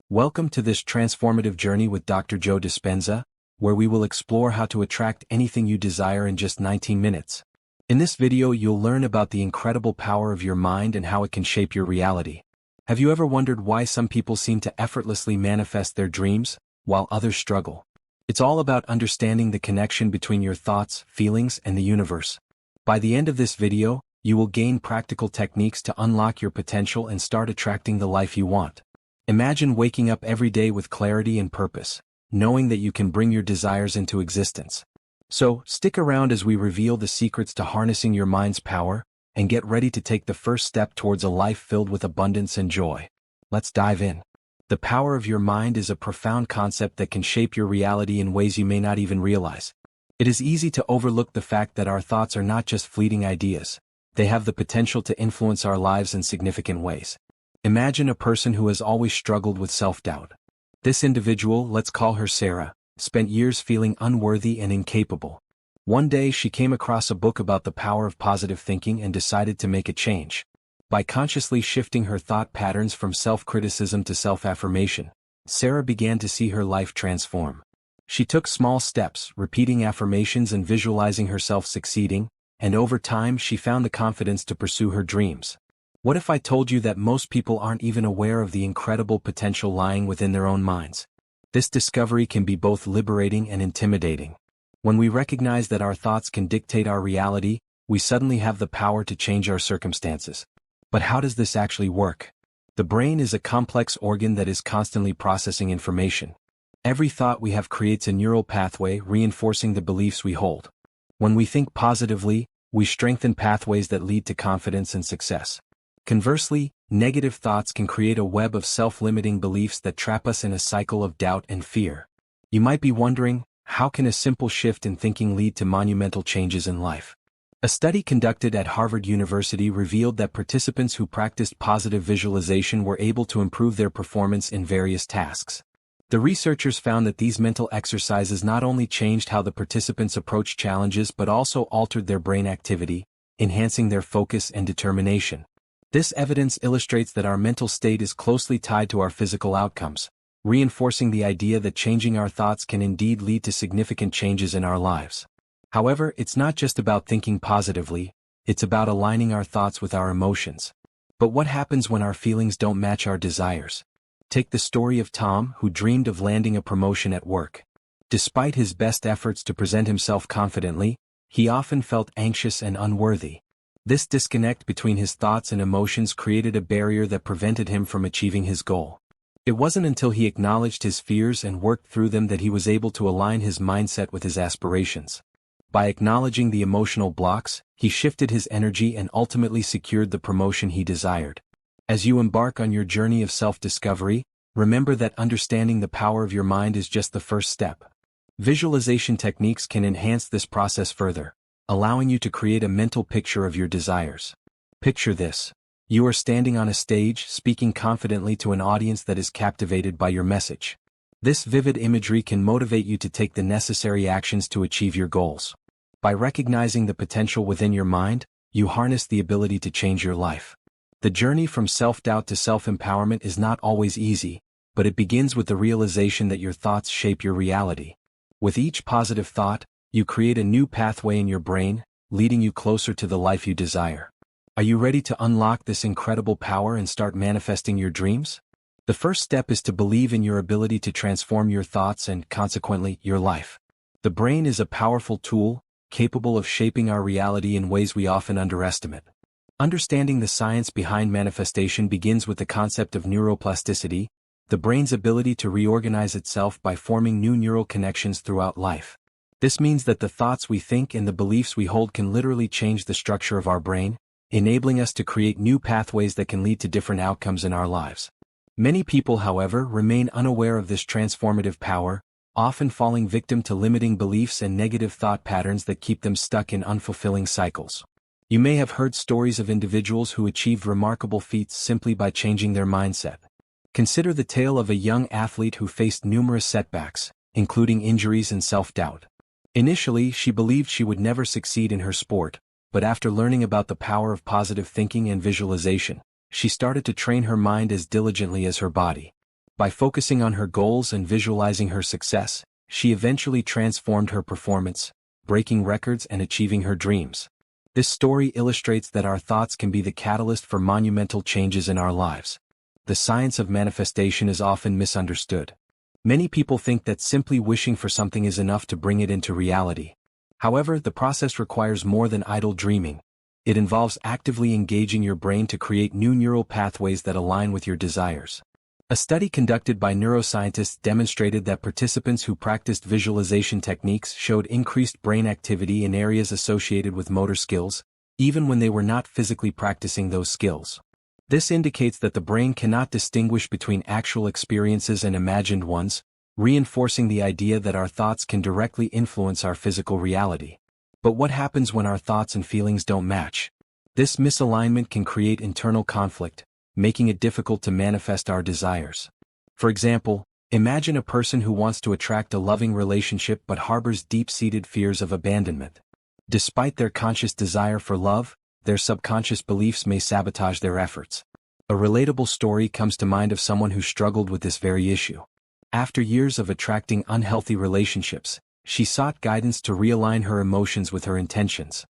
Welcome to this transformative journey with Dr. Joe Dispenza, where we will explore how to attract anything you desire in just 19 minutes. In this video, you'll learn about the incredible power of your mind and how it can shape your reality. Have you ever wondered why some people seem to effortlessly manifest their dreams, while others struggle? It's all about understanding the connection between your thoughts, feelings, and the universe. By the end of this video, you will gain practical techniques to unlock your potential and start attracting the life you want. Imagine waking up every day with clarity and purpose, knowing that you can bring your desires into existence. So, stick around as we reveal the secrets to harnessing your mind's power, and get ready to take the first step towards a life filled with abundance and joy. Let's dive in. The power of your mind is a profound concept that can shape your reality in ways you may not even realize. It is easy to overlook the fact that our thoughts are not just fleeting ideas. They have the potential to influence our lives in significant ways. Imagine a person who has always struggled with self-doubt. This individual, let's call her Sarah, spent years feeling unworthy and incapable. One day she came across a book about the power of positive thinking and decided to make a change. By consciously shifting her thought patterns from self-criticism to self-affirmation, Sarah began to see her life transform. She took small steps, repeating affirmations and visualizing herself succeeding, and over time she found the confidence to pursue her dreams. What if I told you that most people aren't even aware of the incredible potential lying within their own minds? This discovery can be both liberating and intimidating. When we recognize that our thoughts can dictate our reality, we suddenly have the power to change our circumstances. But how does this actually work? The brain is a complex organ that is constantly processing information. Every thought we have creates a neural pathway reinforcing the beliefs we hold. When we think positively, we strengthen pathways that lead to confidence and success. Conversely, negative thoughts can create a web of self-limiting beliefs that trap us in a cycle of doubt and fear. You might be wondering, how can a simple shift in thinking lead to monumental changes in life? A study conducted at Harvard University revealed that participants who practiced positive visualization were able to improve their performance in various tasks. The researchers found that these mental exercises not only changed how the participants approached challenges but also altered their brain activity, enhancing their focus and determination. This evidence illustrates that our mental state is closely tied to our physical outcomes, reinforcing the idea that changing our thoughts can indeed lead to significant changes in our lives. However, it's not just about thinking positively, it's about aligning our thoughts with our emotions. But what happens when our feelings don't match our desires? Take the story of Tom, who dreamed of landing a promotion at work. Despite his best efforts to present himself confidently, he often felt anxious and unworthy. This disconnect between his thoughts and emotions created a barrier that prevented him from achieving his goal. It wasn't until he acknowledged his fears and worked through them that he was able to align his mindset with his aspirations. By acknowledging the emotional blocks, he shifted his energy and ultimately secured the promotion he desired. As you embark on your journey of self-discovery, remember that understanding the power of your mind is just the first step. Visualization techniques can enhance this process further, allowing you to create a mental picture of your desires. Picture this. You are standing on a stage, speaking confidently to an audience that is captivated by your message. This vivid imagery can motivate you to take the necessary actions to achieve your goals. By recognizing the potential within your mind, you harness the ability to change your life. The journey from self-doubt to self-empowerment is not always easy, but it begins with the realization that your thoughts shape your reality. With each positive thought, you create a new pathway in your brain, leading you closer to the life you desire. Are you ready to unlock this incredible power and start manifesting your dreams? The first step is to believe in your ability to transform your thoughts and, consequently, your life. The brain is a powerful tool, capable of shaping our reality in ways we often underestimate. Understanding the science behind manifestation begins with the concept of neuroplasticity, the brain's ability to reorganize itself by forming new neural connections throughout life. This means that the thoughts we think and the beliefs we hold can literally change the structure of our brain, enabling us to create new pathways that can lead to different outcomes in our lives. Many people, however, remain unaware of this transformative power, often falling victim to limiting beliefs and negative thought patterns that keep them stuck in unfulfilling cycles. You may have heard stories of individuals who achieved remarkable feats simply by changing their mindset. Consider the tale of a young athlete who faced numerous setbacks, including injuries and self-doubt. Initially, she believed she would never succeed in her sport, but after learning about the power of positive thinking and visualization, she started to train her mind as diligently as her body. By focusing on her goals and visualizing her success, she eventually transformed her performance, breaking records and achieving her dreams. This story illustrates that our thoughts can be the catalyst for monumental changes in our lives. The science of manifestation is often misunderstood. Many people think that simply wishing for something is enough to bring it into reality. However, the process requires more than idle dreaming. It involves actively engaging your brain to create new neural pathways that align with your desires. A study conducted by neuroscientists demonstrated that participants who practiced visualization techniques showed increased brain activity in areas associated with motor skills, even when they were not physically practicing those skills. This indicates that the brain cannot distinguish between actual experiences and imagined ones, reinforcing the idea that our thoughts can directly influence our physical reality. But what happens when our thoughts and feelings don't match? This misalignment can create internal conflict, making it difficult to manifest our desires. For example, imagine a person who wants to attract a loving relationship but harbors deep-seated fears of abandonment. Despite their conscious desire for love, their subconscious beliefs may sabotage their efforts. A relatable story comes to mind of someone who struggled with this very issue. After years of attracting unhealthy relationships, she sought guidance to realign her emotions with her intentions.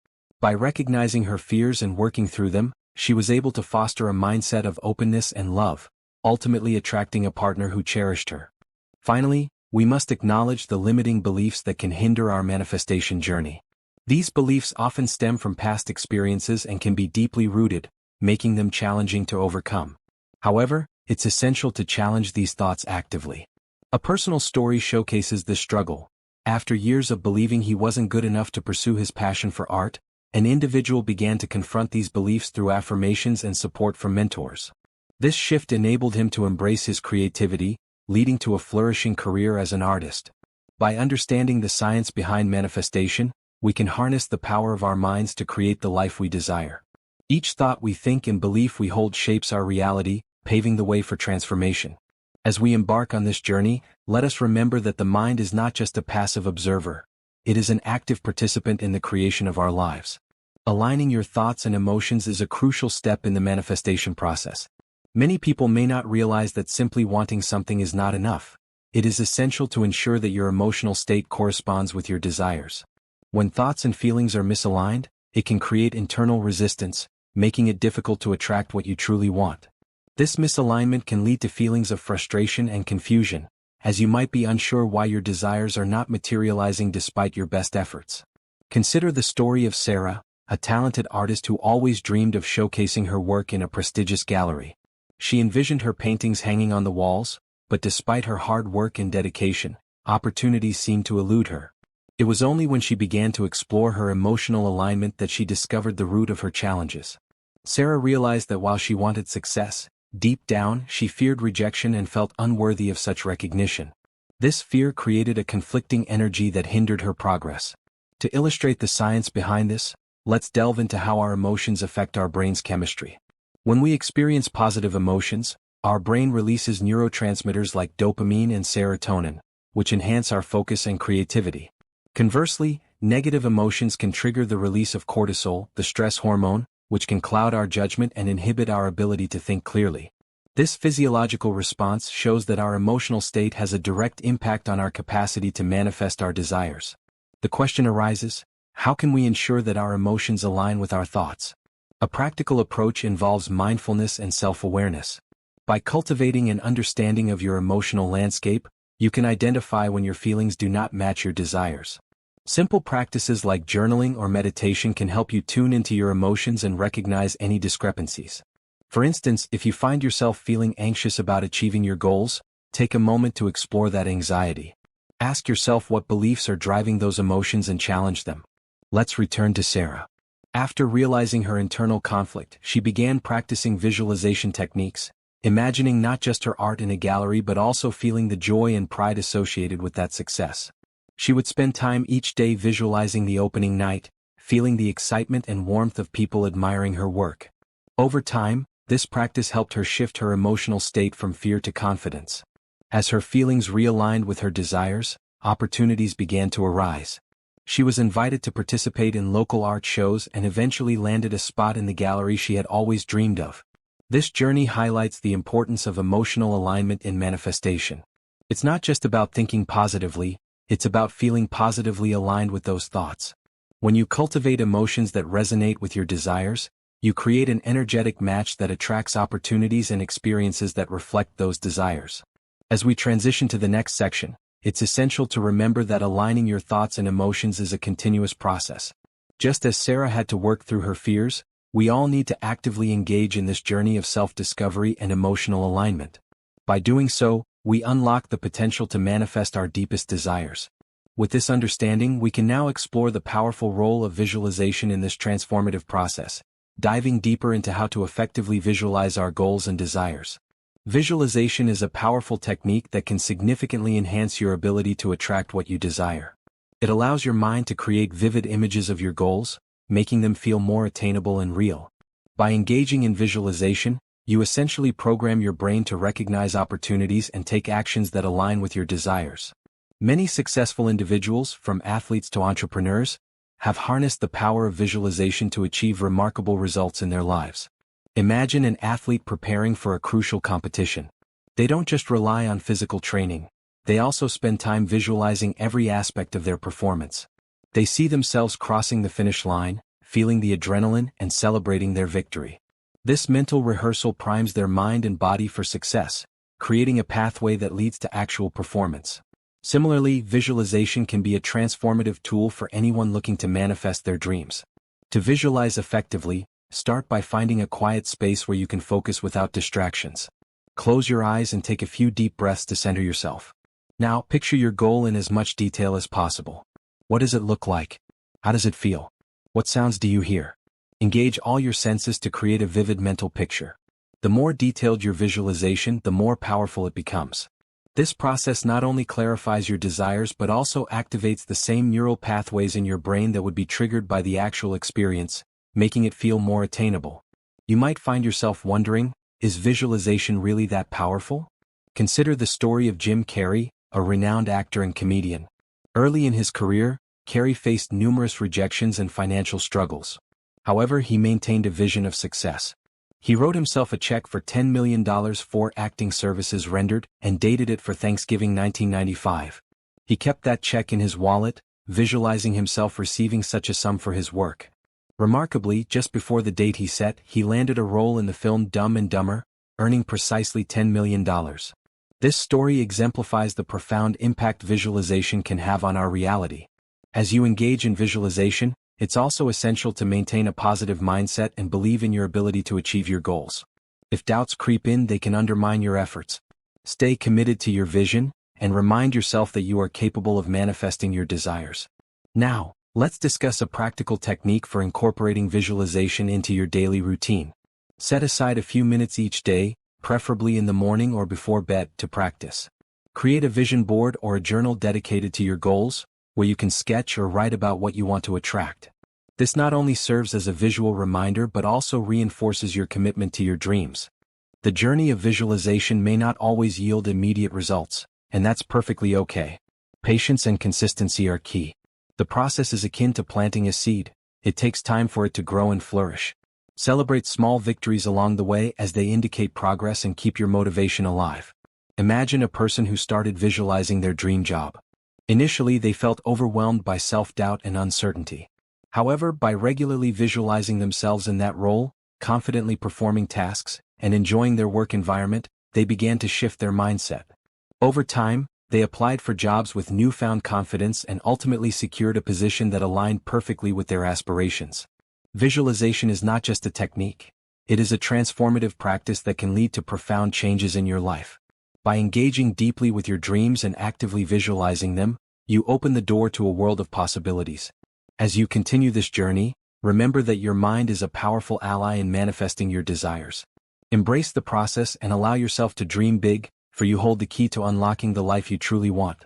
By recognizing her fears and working through them, she was able to foster a mindset of openness and love, ultimately attracting a partner who cherished her. Finally, we must acknowledge the limiting beliefs that can hinder our manifestation journey. These beliefs often stem from past experiences and can be deeply rooted, making them challenging to overcome. However, it's essential to challenge these thoughts actively. A personal story showcases this struggle. After years of believing he wasn't good enough to pursue his passion for art, an individual began to confront these beliefs through affirmations and support from mentors. This shift enabled him to embrace his creativity, leading to a flourishing career as an artist. By understanding the science behind manifestation, we can harness the power of our minds to create the life we desire. Each thought we think and belief we hold shapes our reality, paving the way for transformation. As we embark on this journey, let us remember that the mind is not just a passive observer. It is an active participant in the creation of our lives. Aligning your thoughts and emotions is a crucial step in the manifestation process. Many people may not realize that simply wanting something is not enough. It is essential to ensure that your emotional state corresponds with your desires. When thoughts and feelings are misaligned, it can create internal resistance, making it difficult to attract what you truly want. This misalignment can lead to feelings of frustration and confusion, as you might be unsure why your desires are not materializing despite your best efforts. Consider the story of Sarah, a talented artist who always dreamed of showcasing her work in a prestigious gallery. She envisioned her paintings hanging on the walls, but despite her hard work and dedication, opportunities seemed to elude her. It was only when she began to explore her emotional alignment that she discovered the root of her challenges. Sarah realized that while she wanted success, deep down she feared rejection and felt unworthy of such recognition. This fear created a conflicting energy that hindered her progress. To illustrate the science behind this, let's delve into how our emotions affect our brain's chemistry. When we experience positive emotions, our brain releases neurotransmitters like dopamine and serotonin, which enhance our focus and creativity. Conversely, negative emotions can trigger the release of cortisol, the stress hormone, which can cloud our judgment and inhibit our ability to think clearly. This physiological response shows that our emotional state has a direct impact on our capacity to manifest our desires. The question arises, how can we ensure that our emotions align with our thoughts? A practical approach involves mindfulness and self-awareness. By cultivating an understanding of your emotional landscape, you can identify when your feelings do not match your desires. Simple practices like journaling or meditation can help you tune into your emotions and recognize any discrepancies. For instance, if you find yourself feeling anxious about achieving your goals, take a moment to explore that anxiety. Ask yourself what beliefs are driving those emotions and challenge them. Let's return to Sarah. After realizing her internal conflict, she began practicing visualization techniques, imagining not just her art in a gallery but also feeling the joy and pride associated with that success. She would spend time each day visualizing the opening night, feeling the excitement and warmth of people admiring her work. Over time, this practice helped her shift her emotional state from fear to confidence. As her feelings realigned with her desires, opportunities began to arise. She was invited to participate in local art shows and eventually landed a spot in the gallery she had always dreamed of. This journey highlights the importance of emotional alignment in manifestation. It's not just about thinking positively, it's about feeling positively aligned with those thoughts. When you cultivate emotions that resonate with your desires, you create an energetic match that attracts opportunities and experiences that reflect those desires. As we transition to the next section, it's essential to remember that aligning your thoughts and emotions is a continuous process. Just as Sarah had to work through her fears, we all need to actively engage in this journey of self-discovery and emotional alignment. By doing so, we unlock the potential to manifest our deepest desires. With this understanding, we can now explore the powerful role of visualization in this transformative process, diving deeper into how to effectively visualize our goals and desires. Visualization is a powerful technique that can significantly enhance your ability to attract what you desire. It allows your mind to create vivid images of your goals, making them feel more attainable and real. By engaging in visualization, you essentially program your brain to recognize opportunities and take actions that align with your desires. Many successful individuals, from athletes to entrepreneurs, have harnessed the power of visualization to achieve remarkable results in their lives. Imagine an athlete preparing for a crucial competition. They don't just rely on physical training, they also spend time visualizing every aspect of their performance. They see themselves crossing the finish line, feeling the adrenaline, and celebrating their victory. This mental rehearsal primes their mind and body for success, creating a pathway that leads to actual performance. Similarly, visualization can be a transformative tool for anyone looking to manifest their dreams. To visualize effectively, start by finding a quiet space where you can focus without distractions. Close your eyes and take a few deep breaths to center yourself. Now, picture your goal in as much detail as possible. What does it look like? How does it feel? What sounds do you hear? Engage all your senses to create a vivid mental picture. The more detailed your visualization, the more powerful it becomes. This process not only clarifies your desires but also activates the same neural pathways in your brain that would be triggered by the actual experience, making it feel more attainable. You might find yourself wondering, is visualization really that powerful? Consider the story of Jim Carrey, a renowned actor and comedian. Early in his career, Carrey faced numerous rejections and financial struggles. However, he maintained a vision of success. He wrote himself a check for $10 million for acting services rendered and dated it for Thanksgiving 1995. He kept that check in his wallet, visualizing himself receiving such a sum for his work. Remarkably, just before the date he set, he landed a role in the film Dumb and Dumber, earning precisely $10 million. This story exemplifies the profound impact visualization can have on our reality. As you engage in visualization, it's also essential to maintain a positive mindset and believe in your ability to achieve your goals. If doubts creep in, they can undermine your efforts. Stay committed to your vision, and remind yourself that you are capable of manifesting your desires. Now, let's discuss a practical technique for incorporating visualization into your daily routine. Set aside a few minutes each day, preferably in the morning or before bed, to practice. Create a vision board or a journal dedicated to your goals, where you can sketch or write about what you want to attract. This not only serves as a visual reminder but also reinforces your commitment to your dreams. The journey of visualization may not always yield immediate results, and that's perfectly okay. Patience and consistency are key. The process is akin to planting a seed. It takes time for it to grow and flourish. Celebrate small victories along the way as they indicate progress and keep your motivation alive. Imagine a person who started visualizing their dream job. Initially, they felt overwhelmed by self-doubt and uncertainty. However, by regularly visualizing themselves in that role, confidently performing tasks, and enjoying their work environment, they began to shift their mindset. Over time, they applied for jobs with newfound confidence and ultimately secured a position that aligned perfectly with their aspirations. Visualization is not just a technique. It is a transformative practice that can lead to profound changes in your life. By engaging deeply with your dreams and actively visualizing them, you open the door to a world of possibilities. As you continue this journey, remember that your mind is a powerful ally in manifesting your desires. Embrace the process and allow yourself to dream big, for you hold the key to unlocking the life you truly want.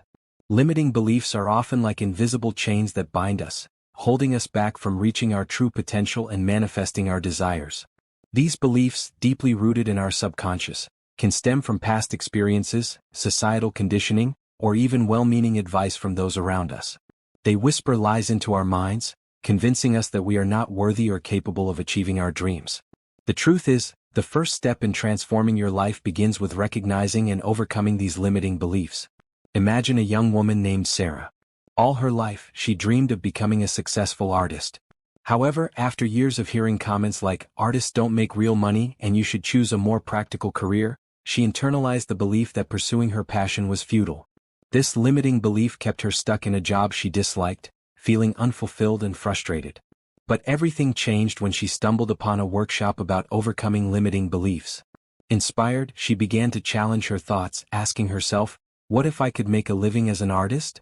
Limiting beliefs are often like invisible chains that bind us, holding us back from reaching our true potential and manifesting our desires. These beliefs, deeply rooted in our subconscious, can stem from past experiences, societal conditioning, or even well-meaning advice from those around us. They whisper lies into our minds, convincing us that we are not worthy or capable of achieving our dreams. The truth is, The first step in transforming your life begins with recognizing and overcoming these limiting beliefs. Imagine a young woman named Sarah. All her life, she dreamed of becoming a successful artist. However, after years of hearing comments like, "Artists don't make real money and you should choose a more practical career," she internalized the belief that pursuing her passion was futile. This limiting belief kept her stuck in a job she disliked, feeling unfulfilled and frustrated. But everything changed when she stumbled upon a workshop about overcoming limiting beliefs. Inspired, she began to challenge her thoughts, asking herself, "What if I could make a living as an artist?"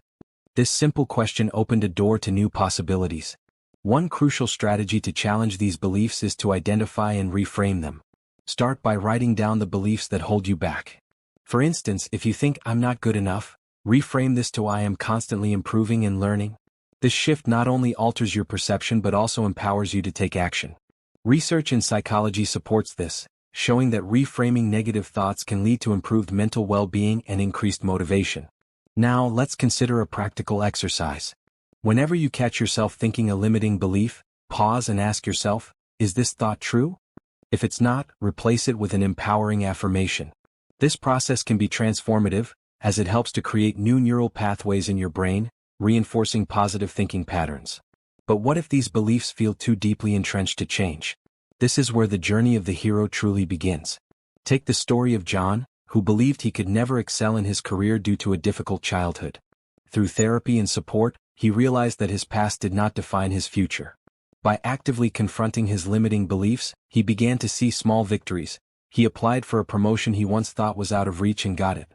This simple question opened a door to new possibilities. One crucial strategy to challenge these beliefs is to identify and reframe them. Start by writing down the beliefs that hold you back. For instance, if you think, "I'm not good enough," reframe this to, "I am constantly improving and learning." This shift not only alters your perception but also empowers you to take action. Research in psychology supports this, showing that reframing negative thoughts can lead to improved mental well-being and increased motivation. Now, let's consider a practical exercise. Whenever you catch yourself thinking a limiting belief, pause and ask yourself, "Is this thought true?" If it's not, replace it with an empowering affirmation. This process can be transformative, as it helps to create new neural pathways in your brain, reinforcing positive thinking patterns. But what if these beliefs feel too deeply entrenched to change? This is where the journey of the hero truly begins. Take the story of John, who believed he could never excel in his career due to a difficult childhood. Through therapy and support, he realized that his past did not define his future. By actively confronting his limiting beliefs, he began to see small victories. He applied for a promotion he once thought was out of reach and got it.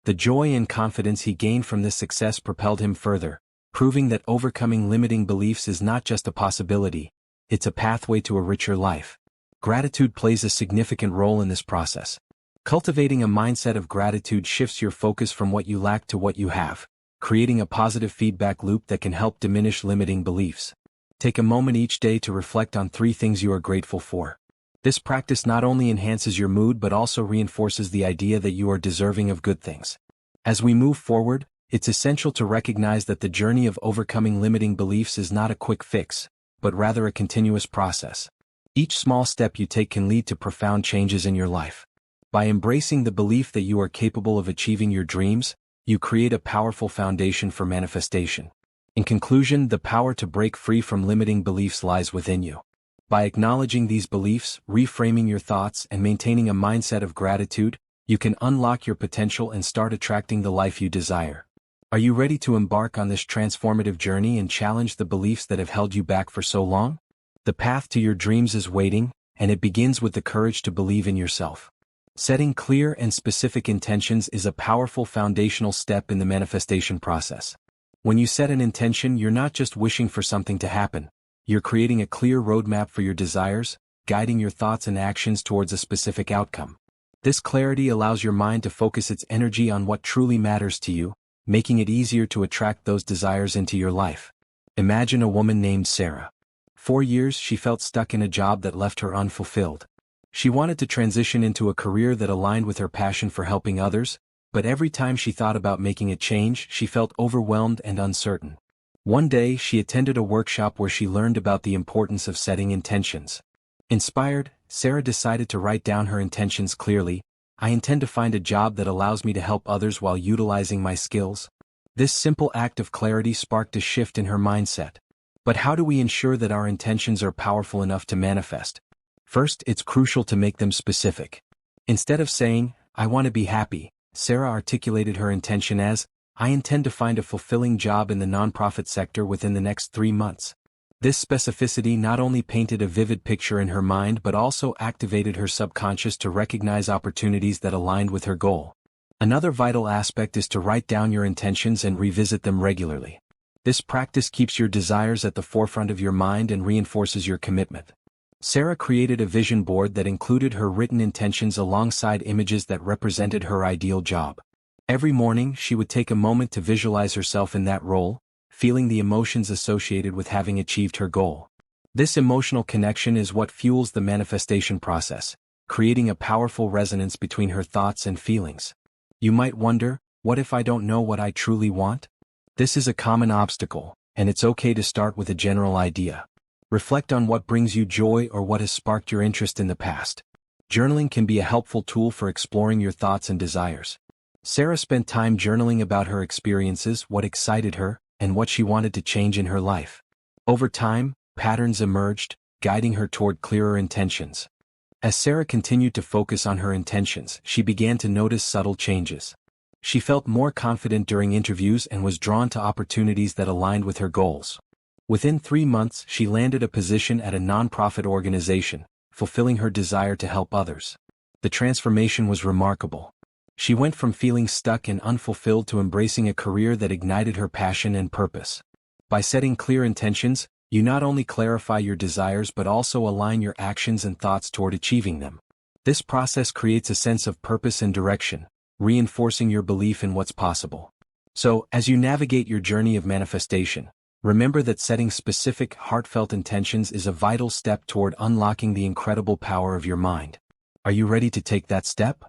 The joy and confidence he gained from this success propelled him further, proving that overcoming limiting beliefs is not just a possibility, it's a pathway to a richer life. Gratitude plays a significant role in this process. Cultivating a mindset of gratitude shifts your focus from what you lack to what you have, creating a positive feedback loop that can help diminish limiting beliefs. Take a moment each day to reflect on 3 things you are grateful for. This practice not only enhances your mood but also reinforces the idea that you are deserving of good things. As we move forward, it's essential to recognize that the journey of overcoming limiting beliefs is not a quick fix, but rather a continuous process. Each small step you take can lead to profound changes in your life. By embracing the belief that you are capable of achieving your dreams, you create a powerful foundation for manifestation. In conclusion, the power to break free from limiting beliefs lies within you. By acknowledging these beliefs, reframing your thoughts, and maintaining a mindset of gratitude, you can unlock your potential and start attracting the life you desire. Are you ready to embark on this transformative journey and challenge the beliefs that have held you back for so long? The path to your dreams is waiting, and it begins with the courage to believe in yourself. Setting clear and specific intentions is a powerful foundational step in the manifestation process. When you set an intention, you're not just wishing for something to happen. You're creating a clear roadmap for your desires, guiding your thoughts and actions towards a specific outcome. This clarity allows your mind to focus its energy on what truly matters to you, making it easier to attract those desires into your life. Imagine a woman named Sarah. For years, she felt stuck in a job that left her unfulfilled. She wanted to transition into a career that aligned with her passion for helping others, but every time she thought about making a change, she felt overwhelmed and uncertain. One day, she attended a workshop where she learned about the importance of setting intentions. Inspired, Sarah decided to write down her intentions clearly. "I intend to find a job that allows me to help others while utilizing my skills." This simple act of clarity sparked a shift in her mindset. But how do we ensure that our intentions are powerful enough to manifest? First, it's crucial to make them specific. Instead of saying, "I want to be happy," Sarah articulated her intention as, "I intend to find a fulfilling job in the nonprofit sector within the next 3 months." This specificity not only painted a vivid picture in her mind but also activated her subconscious to recognize opportunities that aligned with her goal. Another vital aspect is to write down your intentions and revisit them regularly. This practice keeps your desires at the forefront of your mind and reinforces your commitment. Sarah created a vision board that included her written intentions alongside images that represented her ideal job. Every morning, she would take a moment to visualize herself in that role, feeling the emotions associated with having achieved her goal. This emotional connection is what fuels the manifestation process, creating a powerful resonance between her thoughts and feelings. You might wonder, what if I don't know what I truly want? This is a common obstacle, and it's okay to start with a general idea. Reflect on what brings you joy or what has sparked your interest in the past. Journaling can be a helpful tool for exploring your thoughts and desires. Sarah spent time journaling about her experiences, what excited her, and what she wanted to change in her life. Over time, patterns emerged, guiding her toward clearer intentions. As Sarah continued to focus on her intentions, she began to notice subtle changes. She felt more confident during interviews and was drawn to opportunities that aligned with her goals. Within 3 months, she landed a position at a nonprofit organization, fulfilling her desire to help others. The transformation was remarkable. She went from feeling stuck and unfulfilled to embracing a career that ignited her passion and purpose. By setting clear intentions, you not only clarify your desires but also align your actions and thoughts toward achieving them. This process creates a sense of purpose and direction, reinforcing your belief in what's possible. So, as you navigate your journey of manifestation, remember that setting specific, heartfelt intentions is a vital step toward unlocking the incredible power of your mind. Are you ready to take that step?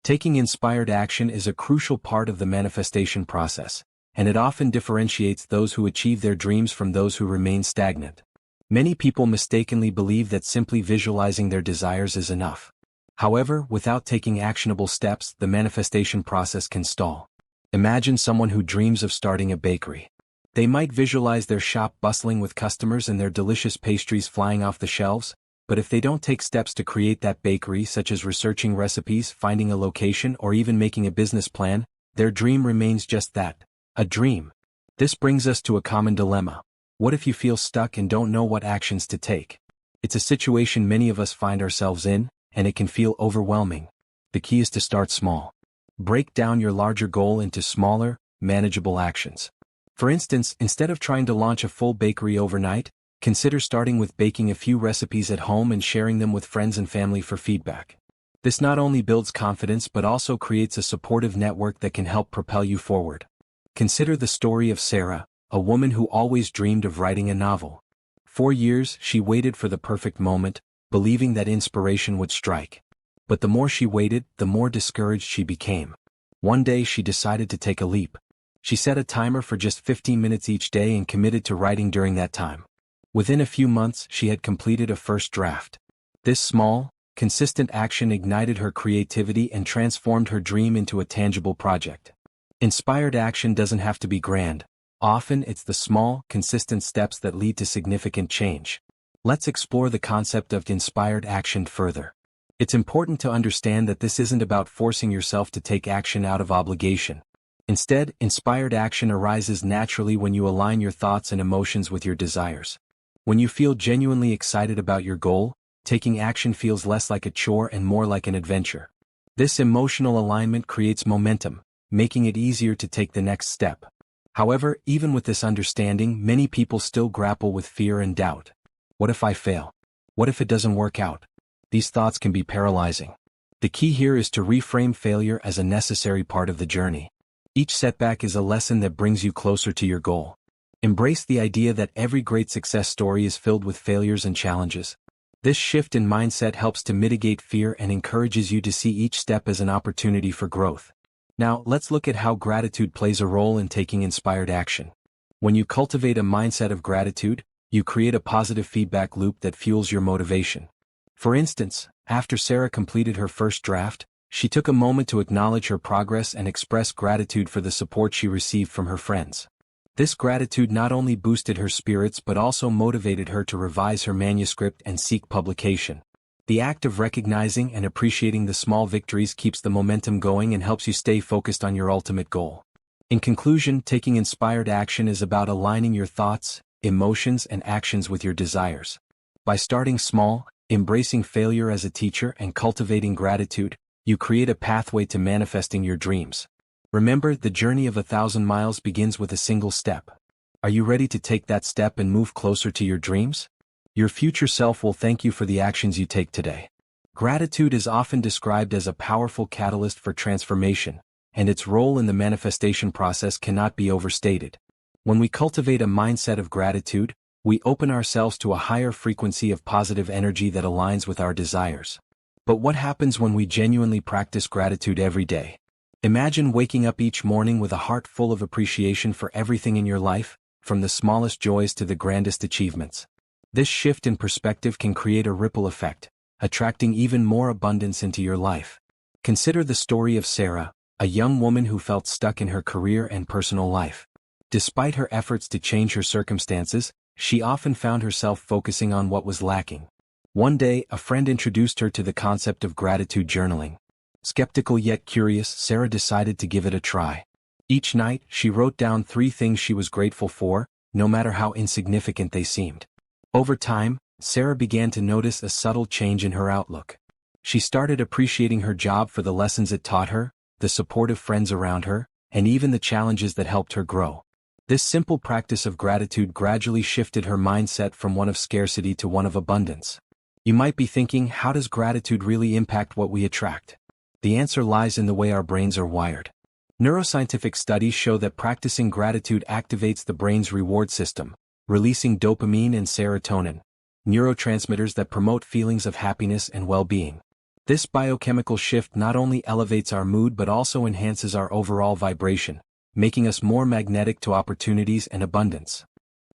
Taking inspired action is a crucial part of the manifestation process, and it often differentiates those who achieve their dreams from those who remain stagnant. Many people mistakenly believe that simply visualizing their desires is enough. However, without taking actionable steps, the manifestation process can stall. Imagine someone who dreams of starting a bakery. They might visualize their shop bustling with customers and their delicious pastries flying off the shelves, but if they don't take steps to create that bakery, such as researching recipes, finding a location, or even making a business plan, their dream remains just that, a dream. This brings us to a common dilemma. What if you feel stuck and don't know what actions to take? It's a situation many of us find ourselves in, and it can feel overwhelming. The key is to start small. Break down your larger goal into smaller, manageable actions. For instance, instead of trying to launch a full bakery overnight, consider starting with baking a few recipes at home and sharing them with friends and family for feedback. This not only builds confidence but also creates a supportive network that can help propel you forward. Consider the story of Sarah, a woman who always dreamed of writing a novel. For years, she waited for the perfect moment, believing that inspiration would strike. But the more she waited, the more discouraged she became. One day she decided to take a leap. She set a timer for just 15 minutes each day and committed to writing during that time. Within a few months, she had completed a first draft. This small, consistent action ignited her creativity and transformed her dream into a tangible project. Inspired action doesn't have to be grand. Often it's the small, consistent steps that lead to significant change. Let's explore the concept of inspired action further. It's important to understand that this isn't about forcing yourself to take action out of obligation. Instead, inspired action arises naturally when you align your thoughts and emotions with your desires. When you feel genuinely excited about your goal, taking action feels less like a chore and more like an adventure. This emotional alignment creates momentum, making it easier to take the next step. However, even with this understanding, many people still grapple with fear and doubt. What if I fail? What if it doesn't work out? These thoughts can be paralyzing. The key here is to reframe failure as a necessary part of the journey. Each setback is a lesson that brings you closer to your goal. Embrace the idea that every great success story is filled with failures and challenges. This shift in mindset helps to mitigate fear and encourages you to see each step as an opportunity for growth. Now, let's look at how gratitude plays a role in taking inspired action. When you cultivate a mindset of gratitude, you create a positive feedback loop that fuels your motivation. For instance, after Sarah completed her first draft, she took a moment to acknowledge her progress and express gratitude for the support she received from her friends. This gratitude not only boosted her spirits but also motivated her to revise her manuscript and seek publication. The act of recognizing and appreciating the small victories keeps the momentum going and helps you stay focused on your ultimate goal. In conclusion, taking inspired action is about aligning your thoughts, emotions, and actions with your desires. By starting small, embracing failure as a teacher, and cultivating gratitude, you create a pathway to manifesting your dreams. Remember, the journey of 1,000 miles begins with a single step. Are you ready to take that step and move closer to your dreams? Your future self will thank you for the actions you take today. Gratitude is often described as a powerful catalyst for transformation, and its role in the manifestation process cannot be overstated. When we cultivate a mindset of gratitude, we open ourselves to a higher frequency of positive energy that aligns with our desires. But what happens when we genuinely practice gratitude every day? Imagine waking up each morning with a heart full of appreciation for everything in your life, from the smallest joys to the grandest achievements. This shift in perspective can create a ripple effect, attracting even more abundance into your life. Consider the story of Sarah, a young woman who felt stuck in her career and personal life. Despite her efforts to change her circumstances, she often found herself focusing on what was lacking. One day, a friend introduced her to the concept of gratitude journaling. Skeptical yet curious, Sarah decided to give it a try. Each night, she wrote down 3 things she was grateful for, no matter how insignificant they seemed. Over time, Sarah began to notice a subtle change in her outlook. She started appreciating her job for the lessons it taught her, the supportive friends around her, and even the challenges that helped her grow. This simple practice of gratitude gradually shifted her mindset from one of scarcity to one of abundance. You might be thinking, how does gratitude really impact what we attract? The answer lies in the way our brains are wired. Neuroscientific studies show that practicing gratitude activates the brain's reward system, releasing dopamine and serotonin, neurotransmitters that promote feelings of happiness and well-being. This biochemical shift not only elevates our mood but also enhances our overall vibration, making us more magnetic to opportunities and abundance.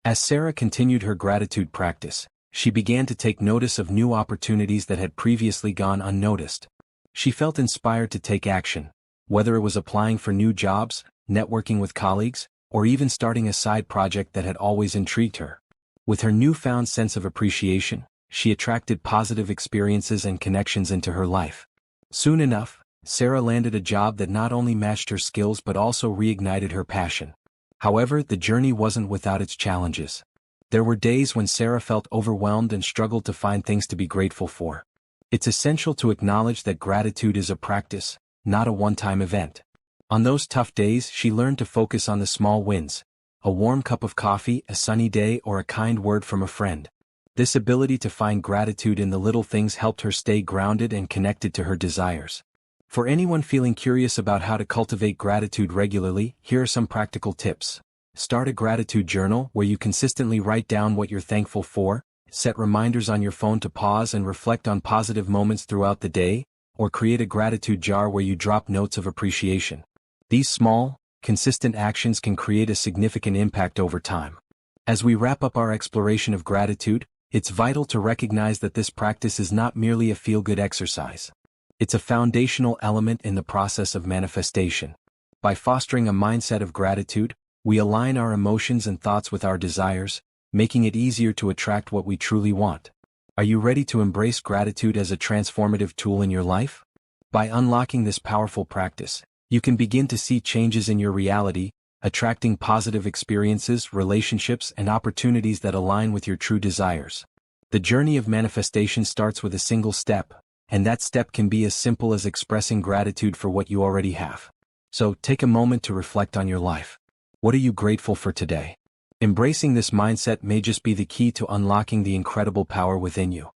As Sarah continued her gratitude practice, she began to take notice of new opportunities that had previously gone unnoticed. She felt inspired to take action, whether it was applying for new jobs, networking with colleagues, or even starting a side project that had always intrigued her. With her newfound sense of appreciation, she attracted positive experiences and connections into her life. Soon enough, Sarah landed a job that not only matched her skills but also reignited her passion. However, the journey wasn't without its challenges. There were days when Sarah felt overwhelmed and struggled to find things to be grateful for. It's essential to acknowledge that gratitude is a practice, not a one-time event. On those tough days, she learned to focus on the small wins: a warm cup of coffee, a sunny day, or a kind word from a friend. This ability to find gratitude in the little things helped her stay grounded and connected to her desires. For anyone feeling curious about how to cultivate gratitude regularly, here are some practical tips. Start a gratitude journal where you consistently write down what you're thankful for. Set reminders on your phone to pause and reflect on positive moments throughout the day, or create a gratitude jar where you drop notes of appreciation. These small, consistent actions can create a significant impact over time. As we wrap up our exploration of gratitude, it's vital to recognize that this practice is not merely a feel-good exercise. It's a foundational element in the process of manifestation. By fostering a mindset of gratitude, we align our emotions and thoughts with our desires, making it easier to attract what we truly want. Are you ready to embrace gratitude as a transformative tool in your life? By unlocking this powerful practice, you can begin to see changes in your reality, attracting positive experiences, relationships, and opportunities that align with your true desires. The journey of manifestation starts with a single step, and that step can be as simple as expressing gratitude for what you already have. So, take a moment to reflect on your life. What are you grateful for today? Embracing this mindset may just be the key to unlocking the incredible power within you.